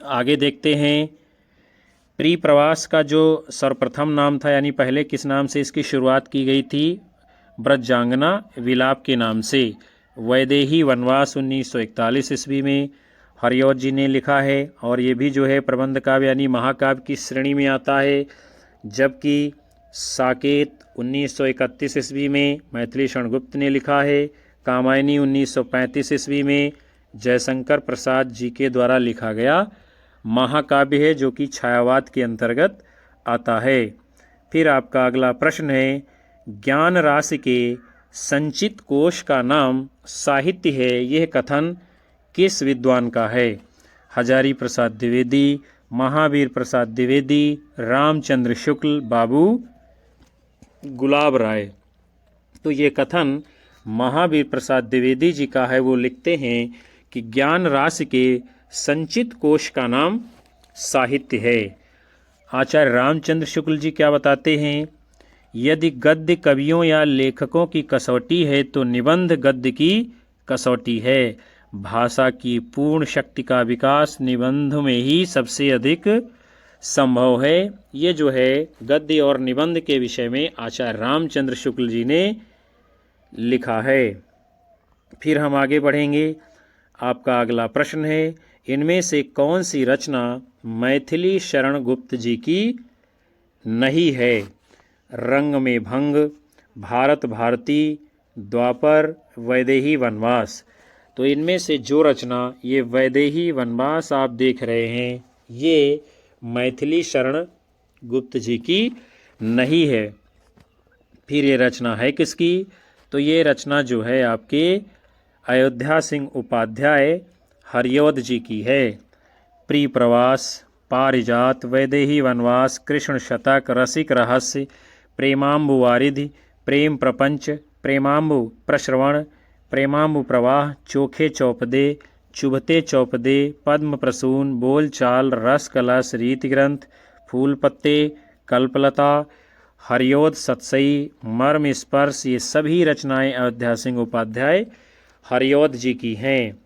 आगे देखते हैं। परिप्रवास का जो सर्वप्रथम नाम था, यानी पहले किस नाम से इसकी शुरुआत की गई थी? ब्रजांगना विलाप के नाम से। वैदेही वनवास 1941 ईस्वी में हरिऔध जी ने लिखा है, और ये भी जो है प्रबंध काव्य यानी महाकाव्य की श्रेणी में आता है। जबकि साकेत 1931 ईस्वी में मैथिली शरण गुप्त ने लिखा है। कामायनी 1935 ईस्वी में जयशंकर प्रसाद जी के द्वारा लिखा गया महाकाव्य है, जो कि छायावाद के अंतर्गत आता है। फिर आपका अगला प्रश्न है, ज्ञान राशि के संचित कोश का नाम साहित्य है, यह कथन किस विद्वान का है? हजारी प्रसाद द्विवेदी, महावीर प्रसाद द्विवेदी, रामचंद्र शुक्ल, बाबू गुलाब राय। तो ये कथन महावीर प्रसाद द्विवेदी जी का है। वो लिखते हैं कि ज्ञान राशि के संचित कोश का नाम साहित्य है। आचार्य रामचंद्र शुक्ल जी क्या बताते हैं? यदि गद्य कवियों या लेखकों की कसौटी है तो निबंध गद्य की कसौटी है। भाषा की पूर्ण शक्ति का विकास निबंध में ही सबसे अधिक संभव है। ये जो है गद्य और निबंध के विषय में आचार्य रामचंद्र शुक्ल जी ने लिखा है। फिर हम आगे बढ़ेंगे। आपका अगला प्रश्न है, इनमें से कौन सी रचना मैथिली शरण गुप्त जी की नहीं है? रंग में भंग, भारत भारती, द्वापर, वैदेही वनवास। तो इनमें से जो रचना ये वैदेही वनवास आप देख रहे हैं, ये मैथिली शरण गुप्त जी की नहीं है। फिर ये रचना है किसकी? तो ये रचना जो है आपके अयोध्या सिंह उपाध्याय हरिऔध जी की है। प्रिय प्रवास, पारिजात, वैदेही वनवास, कृष्ण शतक, रसिक रहस्य, प्रेमाम्बु वारिधि, प्रेम प्रपंच, प्रेमाम्बु प्रश्रवण, प्रेमाम्बु प्रवाह, चोखे चौपदे, चुभते चौपदे, पद्म प्रसून, बोल चाल, रस कलश, रीति ग्रंथ, फूल पत्ते, कल्पलता, हरिऔध सतसई, मर्म स्पर्श, ये सभी रचनाएं अयोध्या सिंह उपाध्याय हरिऔध जी की हैं।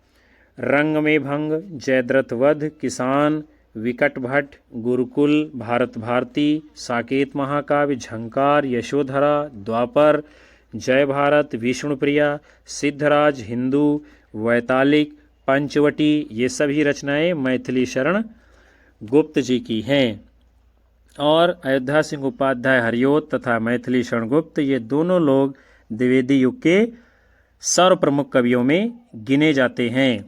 रंग में भंग, जयद्रथ वध, किसान, विकट भट्ट, गुरुकुल, भारत भारती, साकेत महाकाव्य, झंकार, यशोधरा, द्वापर, जय भारत, विष्णुप्रिया, सिद्धराज, हिंदू, वैतालिक, पंचवटी, ये सभी रचनाएं मैथिली शरण गुप्त जी की हैं। और अयोध्या सिंह उपाध्याय हरिऔध तथा मैथिली शरण गुप्त, ये दोनों लोग द्विवेदी युग के सर्व प्रमुख कवियों में गिने जाते हैं।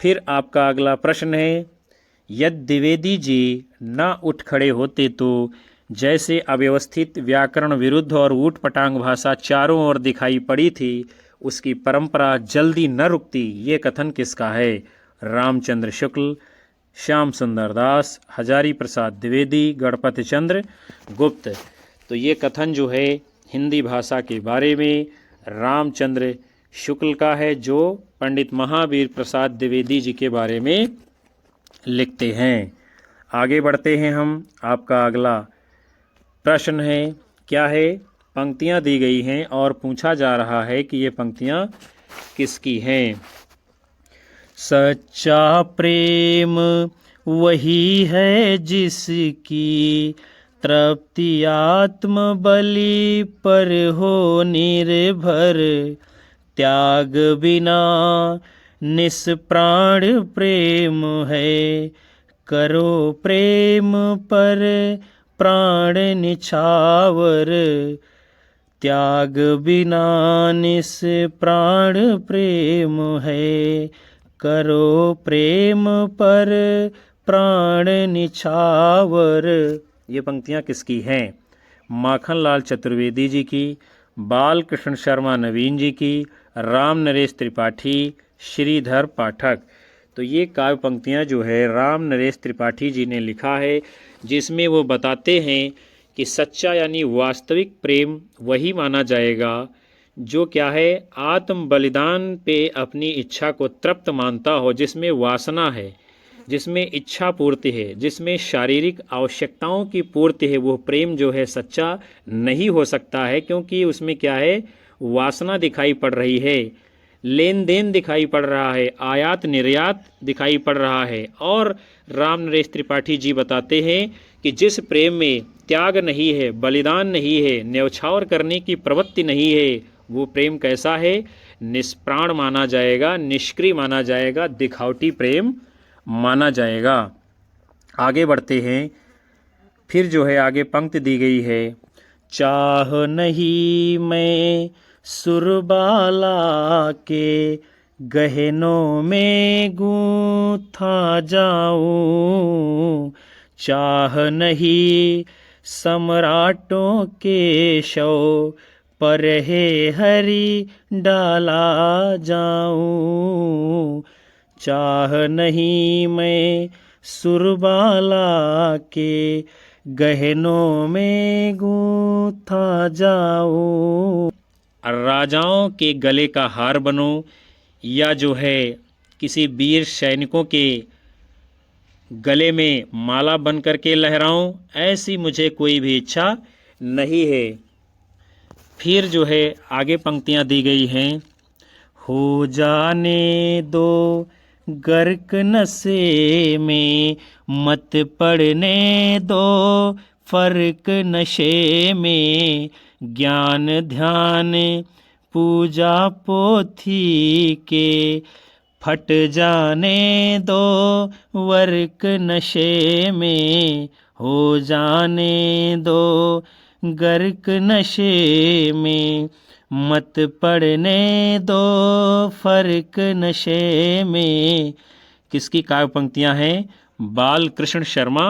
फिर आपका अगला प्रश्न है, यदि द्विवेदी जी न उठ खड़े होते तो जैसे अव्यवस्थित, व्याकरण विरुद्ध और ऊट पटांग भाषा चारों ओर दिखाई पड़ी थी, उसकी परंपरा जल्दी न रुकती। ये कथन किसका है? रामचंद्र शुक्ल, श्याम सुंदर दास, हजारी प्रसाद द्विवेदी, गणपति चंद्र गुप्त। तो ये कथन जो है हिंदी भाषा के बारे में रामचंद्र शुक्ल का है, जो पंडित महावीर प्रसाद द्विवेदी जी के बारे में लिखते हैं। आगे बढ़ते हैं हम। आपका अगला प्रश्न है, क्या है? पंक्तियां दी गई हैं और पूछा जा रहा है कि ये पंक्तियां किसकी हैं। सच्चा प्रेम वही है जिसकी तृप्ति आत्म बलि पर हो निर्भर, त्याग बिना निष्प्राण प्रेम है, करो प्रेम पर प्राण निछावर, त्याग बिना निष्प्राण प्रेम है, करो प्रेम पर प्राण निछावर। ये पंक्तियाँ किसकी हैं? माखनलाल चतुर्वेदी जी की, बालकृष्ण शर्मा नवीन जी की, राम नरेश त्रिपाठी, श्रीधर पाठक। तो ये काव्य पंक्तियाँ जो है राम नरेश त्रिपाठी जी ने लिखा है, जिसमें वो बताते हैं कि सच्चा यानी वास्तविक प्रेम वही माना जाएगा जो क्या है, आत्म बलिदान पे अपनी इच्छा को तृप्त मानता हो, जिसमें वासना है, जिसमें इच्छा पूर्ति है, जिसमें शारीरिक आवश्यकताओं की पूर्ति है। वो प्रेम जो है सच्चा नहीं हो सकता है, क्योंकि उसमें क्या है, वासना दिखाई पड़ रही है। लेन देन दिखाई पड़ रहा है, आयात निर्यात दिखाई पड़ रहा है। और राम नरेश त्रिपाठी जी बताते हैं कि जिस प्रेम में त्याग नहीं है, बलिदान नहीं है, न्यौछावर करने की प्रवृत्ति नहीं है, वो प्रेम कैसा है? निष्प्राण माना जाएगा, निष्क्रिय माना जाएगा, दिखावटी प्रेम माना जाएगा। आगे बढ़ते हैं। फिर जो है आगे पंक्ति दी गई है, चाह नहीं मैं सुरबाला के गहनों में गूंथा जाऊं, चाह नहीं सम्राटों के शव पर है हरि डाला जाऊं, चाह नहीं मैं सुरबाला के गहनों में गूंथा जाऊं। राजाओं के गले का हार बनो या जो है किसी वीर सैनिकों के गले में माला बन करके लहराऊं, ऐसी मुझे कोई भी इच्छा नहीं है। फिर जो है आगे पंक्तियां दी गई हैं, हो जाने दो गर्क नशे में, मत पड़ने दो फर्क नशे में, ज्ञान ध्यान पूजा पोथी के फट जाने दो वर्क नशे में, हो जाने दो गर्क नशे में, मत पड़ने दो फर्क नशे में। किसकी काव्य पंक्तियां हैं? बाल कृष्ण शर्मा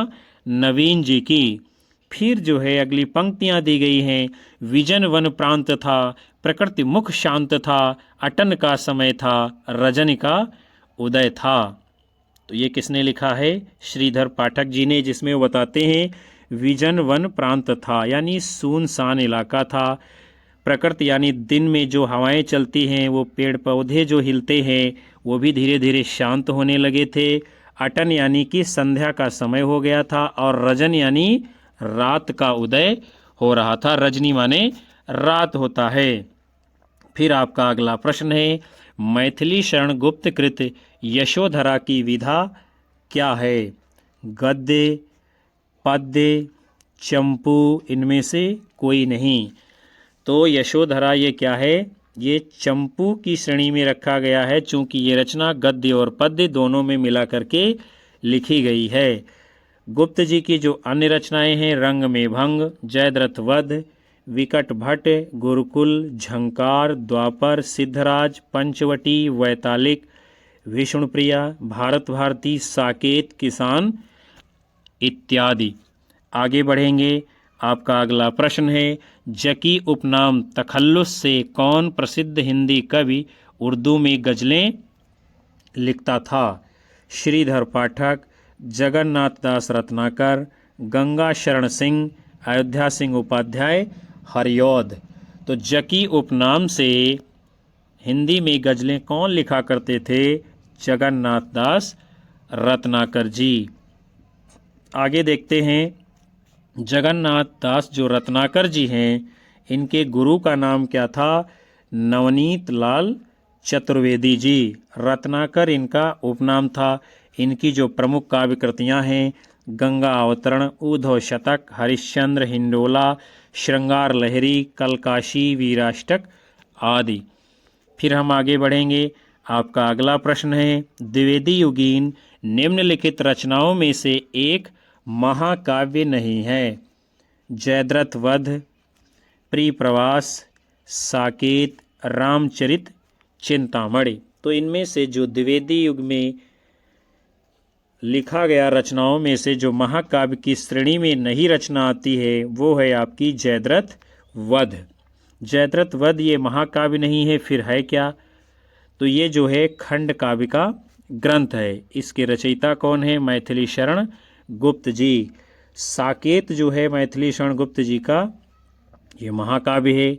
नवीन जी की। फिर जो है अगली पंक्तियां दी गई हैं, विजन वन प्रांत था, प्रकृति मुख शांत था, अटन का समय था, रजनी का उदय था। तो ये किसने लिखा है? श्रीधर पाठक जी ने, जिसमें वो बताते हैं विजन वन प्रांत था यानी सुनसान इलाका था, प्रकृति यानी दिन में जो हवाएं चलती हैं, वो पेड़ पौधे जो हिलते हैं वो भी धीरे धीरे शांत होने लगे थे, अटन यानी कि संध्या का समय हो गया था, और रजन यानी रात का उदय हो रहा था। रजनी माने रात होता है। फिर आपका अगला प्रश्न है, मैथिली शरण गुप्त कृत यशोधरा की विधा क्या है? गद्य, पद्य, चंपू, इनमें से कोई नहीं। तो यशोधरा ये क्या है? ये चंपू की श्रेणी में रखा गया है, चूंकि ये रचना गद्य और पद्य दोनों में मिला करके लिखी गई है। गुप्त जी की जो अन्य रचनाएं हैं, रंग में भंग, जयद्रथ वध, विकट भट्ट, गुरुकुल, झंकार, द्वापर, सिद्धराज, पंचवटी, वैतालिक, विष्णुप्रिया, भारत भारती, साकेत, किसान इत्यादि। आगे बढ़ेंगे। आपका अगला प्रश्न है, जकी उपनाम तखल्लुस से कौन प्रसिद्ध हिंदी कवि उर्दू में गजलें लिखता था? श्रीधर पाठक, जगन्नाथ दास रत्नाकर, गंगा शरण सिंह, अयोध्या सिंह उपाध्याय, हरिऔध। तो जकी उपनाम से हिंदी में गजलें कौन लिखा करते थे? जगन्नाथ दास रत्नाकर जी। आगे देखते हैं, जगन्नाथ दास जो रत्नाकर जी हैं, इनके गुरु का नाम क्या था? नवनीत लाल चतुर्वेदी जी। रत्नाकर इनका उपनाम था। इनकी जो प्रमुख काव्य कृतियाँ हैं, गंगा अवतरण, उद्धव शतक, हरिश्चंद्र, हिंडोला, श्रृंगार लहरी, कलकाशी, वीराष्टक आदि। फिर हम आगे बढ़ेंगे। आपका अगला प्रश्न है, द्विवेदी युगीन निम्नलिखित रचनाओं में से एक महाकाव्य नहीं है? जयद्रथ वध, प्रियप्रवास, साकेत, रामचरित, चिंतामणि। तो इनमें से जो द्विवेदी युग में लिखा गया रचनाओं में से जो महाकाव्य की श्रेणी में नहीं रचना आती है, वो है आपकी जयद्रथ वध। जयद्रथ वध ये महाकाव्य नहीं है, फिर है क्या? तो ये जो है खंड काव्य का ग्रंथ है। इसके रचयिता कौन है? मैथिली शरण गुप्त जी। साकेत जो है मैथिली शरण गुप्त जी का, ये महाकाव्य है।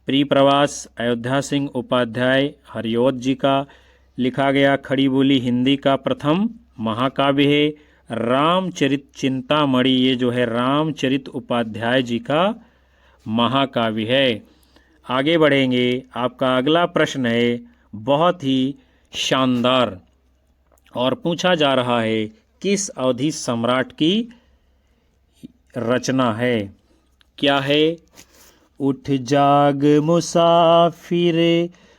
प्रियप्रवास अयोध्या सिंह उपाध्याय हरिऔध जी का लिखा गया खड़ी बोली हिंदी का प्रथम महाकाव्य है। रामचरित चिंतामणि ये जो है रामचरित उपाध्याय जी का महाकाव्य है। आगे बढ़ेंगे। आपका अगला प्रश्न है, बहुत ही शानदार। और पूछा जा रहा है किस अवधि सम्राट की रचना है। क्या है? उठ जाग मुसाफिर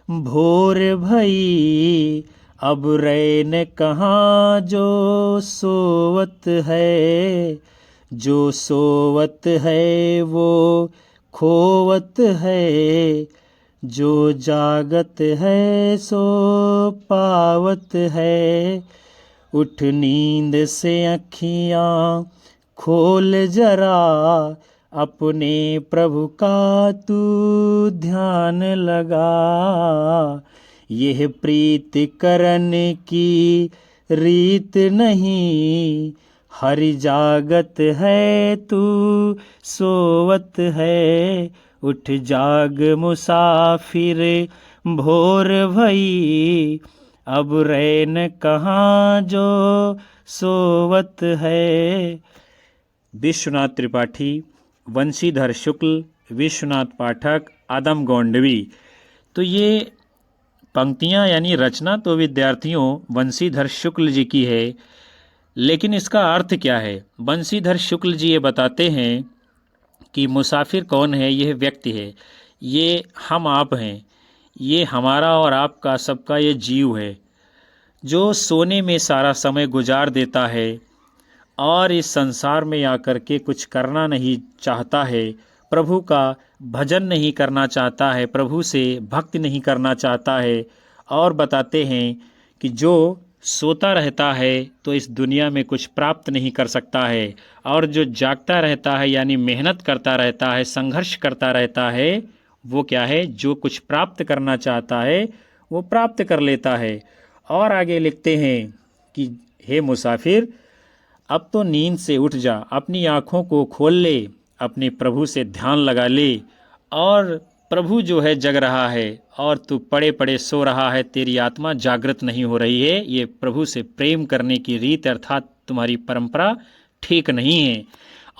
भोर भई, अब रैन कहाँ जो सोवत है, जो सोवत है वो खोवत है, जो जागत है सो पावत है। उठ नींद से अखियाँ खोल जरा, अपने प्रभु का तू ध्यान लगा। यह प्रीत करन की रीत नहीं, हरि जागत है तू सोवत है। उठ जाग मुसाफिर भोर भई, अब रैन कहाँ जो सोवत है। विश्वनाथ त्रिपाठी, वंशीधर शुक्ल, विश्वनाथ पाठक, आदम गोंडवी। तो ये पंक्तियाँ यानी रचना तो विद्यार्थियों वंशीधर शुक्ल जी की है, लेकिन इसका अर्थ क्या है? वंशीधर शुक्ल जी ये बताते हैं कि मुसाफिर कौन है? यह व्यक्ति है, ये हम आप हैं, ये हमारा और आपका सबका ये जीव है, जो सोने में सारा समय गुजार देता है और इस संसार में आकर के कुछ करना नहीं चाहता है, प्रभु का भजन नहीं करना चाहता है, प्रभु से भक्ति नहीं करना चाहता है। और बताते हैं कि जो सोता रहता है तो इस दुनिया में कुछ प्राप्त नहीं कर सकता है, और जो जागता रहता है यानी मेहनत करता रहता है, संघर्ष करता रहता है, वो क्या है? जो कुछ प्राप्त करना चाहता है वो प्राप्त कर लेता है। और आगे लिखते हैं कि हे मुसाफिर, अब तो नींद से उठ जा, अपनी आँखों को खोल ले, अपने प्रभु से ध्यान लगा ले। और प्रभु जो है जग रहा है और तू पड़े पड़े सो रहा है, तेरी आत्मा जागृत नहीं हो रही है। ये प्रभु से प्रेम करने की रीत अर्थात तुम्हारी परंपरा ठीक नहीं है।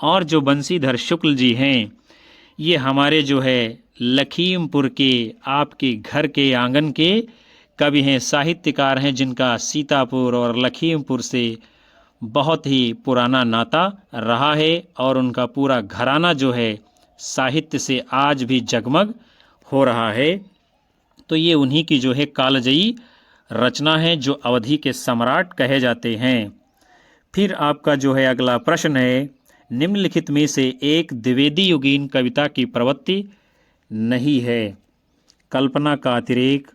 और जो बंशीधर शुक्ल जी हैं, ये हमारे जो है लखीमपुर के आपके घर के आंगन के कवि हैं, साहित्यकार हैं, जिनका सीतापुर और लखीमपुर से बहुत ही पुराना नाता रहा है, और उनका पूरा घराना जो है साहित्य से आज भी जगमग हो रहा है। तो ये उन्हीं की जो है कालजयी रचना है, जो अवधि के सम्राट कहे जाते हैं। फिर आपका जो है अगला प्रश्न है, निम्नलिखित में से एक द्विवेदी युगीन कविता की प्रवृत्ति नहीं है। कल्पना का अतिरेक,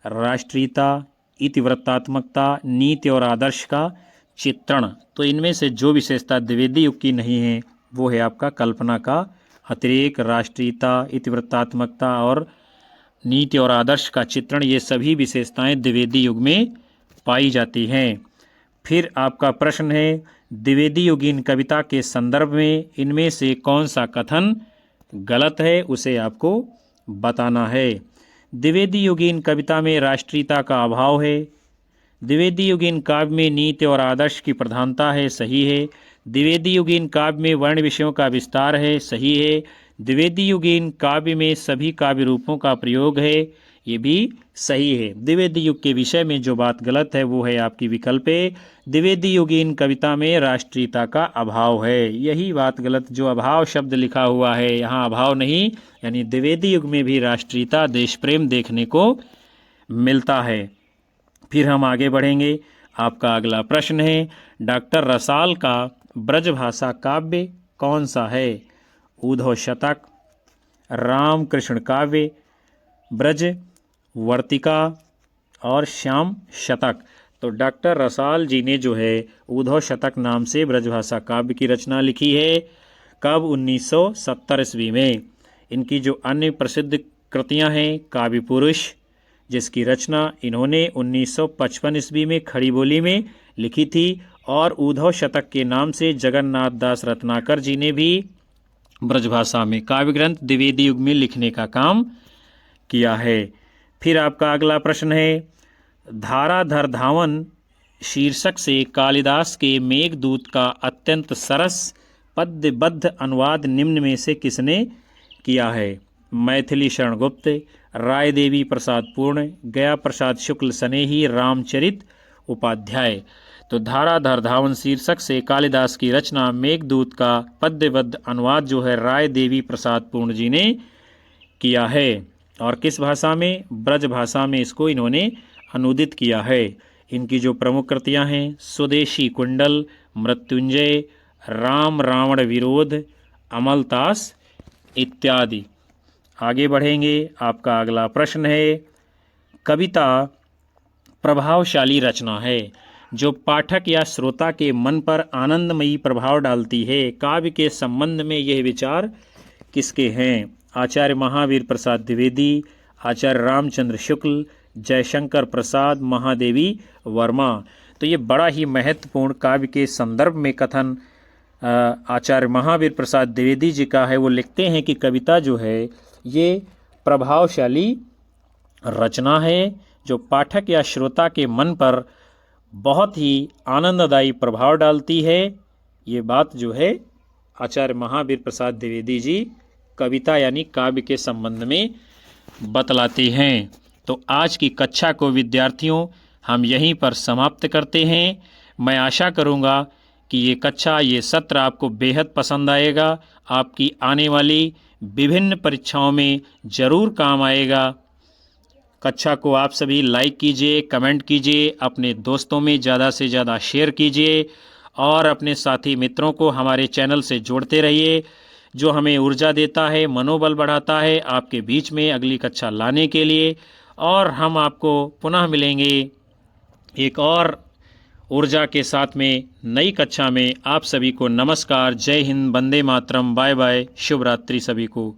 राष्ट्रीयता, इतिवृत्तात्मकता, नीति और आदर्श का चित्रण। तो इनमें से जो विशेषता द्विवेदी युग की नहीं है वो है आपका कल्पना का अतिरेक, राष्ट्रीयता, इतिवृत्तात्मकता और नीति और आदर्श का चित्रण। ये सभी विशेषताएं द्विवेदी युग में पाई जाती हैं। फिर आपका प्रश्न है, द्विवेदी युगीन कविता के संदर्भ में इनमें से कौन सा कथन गलत है, उसे आपको बताना है। द्विवेदी युगीन कविता में राष्ट्रीयता का अभाव है। द्विवेदी युगीन काव्य में नीति और आदर्श की प्रधानता है, सही है। द्विवेदी युगीन काव्य में वर्ण विषयों का विस्तार है, सही है। द्विवेदी युगीन काव्य में सभी काव्य रूपों का प्रयोग है, ये भी सही है। द्विवेदी युग के विषय में जो बात गलत है वो है आपकी विकल्प ए, द्विवेदी युगीन कविता में राष्ट्रीयता का अभाव है। यही बात गलत, जो अभाव शब्द लिखा हुआ है यहाँ अभाव नहीं, यानी द्विवेदी युग में भी राष्ट्रीयता, देश प्रेम देखने को मिलता है। फिर हम आगे बढ़ेंगे। आपका अगला प्रश्न है, डॉक्टर रसाल का ब्रजभाषा काव्य कौन सा है? उद्धव शतक, रामकृष्ण काव्य, ब्रज वर्तिका और श्याम शतक। तो डॉक्टर रसाल जी ने जो है उद्धव शतक नाम से ब्रजभाषा काव्य की रचना लिखी है। कब? 1970 ईस्वी में। इनकी जो अन्य प्रसिद्ध कृतियां हैं, काव्य पुरुष, जिसकी रचना इन्होंने 1955 ईस्वी में खड़ी बोली में लिखी थी, और उद्धव शतक के नाम से जगन्नाथ दास रत्नाकर जी ने भी ब्रजभाषा में काव्य ग्रंथ द्विवेदी युग में लिखने का काम किया है। फिर आपका अगला प्रश्न है, धाराधर धावन शीर्षक से कालिदास के मेघदूत का अत्यंत सरस पद्यबद्ध अनुवाद निम्न में से किसने किया है? मैथिली शरण गुप्त, राय देवी प्रसाद पूर्ण, गया प्रसाद शुक्ल स्नेही, रामचरित उपाध्याय। तो धाराधर धावन शीर्षक से कालिदास की रचना मेघदूत का पद्यबद्ध अनुवाद जो है राय देवी प्रसाद पूर्ण जी ने किया है। और किस भाषा में? ब्रज भाषा में इसको इन्होंने अनुदित किया है। इनकी जो प्रमुख कृतियां हैं स्वदेशी कुंडल, मृत्युंजय, राम रावण विरोध, अमलतास इत्यादि। आगे बढ़ेंगे। आपका अगला प्रश्न है, कविता प्रभावशाली रचना है जो पाठक या श्रोता के मन पर आनंदमयी प्रभाव डालती है। काव्य के संबंध में यह विचार किसके हैं? आचार्य महावीर प्रसाद द्विवेदी, आचार्य रामचंद्र शुक्ल, जयशंकर प्रसाद, महादेवी वर्मा। तो ये बड़ा ही महत्वपूर्ण काव्य के संदर्भ में कथन आचार्य महावीर प्रसाद द्विवेदी जी का है। वो लिखते हैं कि कविता जो है ये प्रभावशाली रचना है जो पाठक या श्रोता के मन पर बहुत ही आनंददायी प्रभाव डालती है। ये बात जो है आचार्य महावीर प्रसाद द्विवेदी जी कविता यानी काव्य के संबंध में बतलाते हैं। तो आज की कक्षा को विद्यार्थियों हम यहीं पर समाप्त करते हैं। मैं आशा करूंगा कि ये कक्षा, ये सत्र आपको बेहद पसंद आएगा, आपकी आने वाली विभिन्न परीक्षाओं में ज़रूर काम आएगा। कक्षा को आप सभी लाइक कीजिए, कमेंट कीजिए, अपने दोस्तों में ज़्यादा से ज़्यादा शेयर कीजिए और अपने साथी मित्रों को हमारे चैनल से जोड़ते रहिए, जो हमें ऊर्जा देता है, मनोबल बढ़ाता है आपके बीच में अगली कक्षा लाने के लिए। और हम आपको पुनः मिलेंगे एक और ऊर्जा के साथ में नई कक्षा में। आप सभी को नमस्कार, जय हिंद, वंदे मातरम, बाय बाय, शुभ रात्रि सभी को।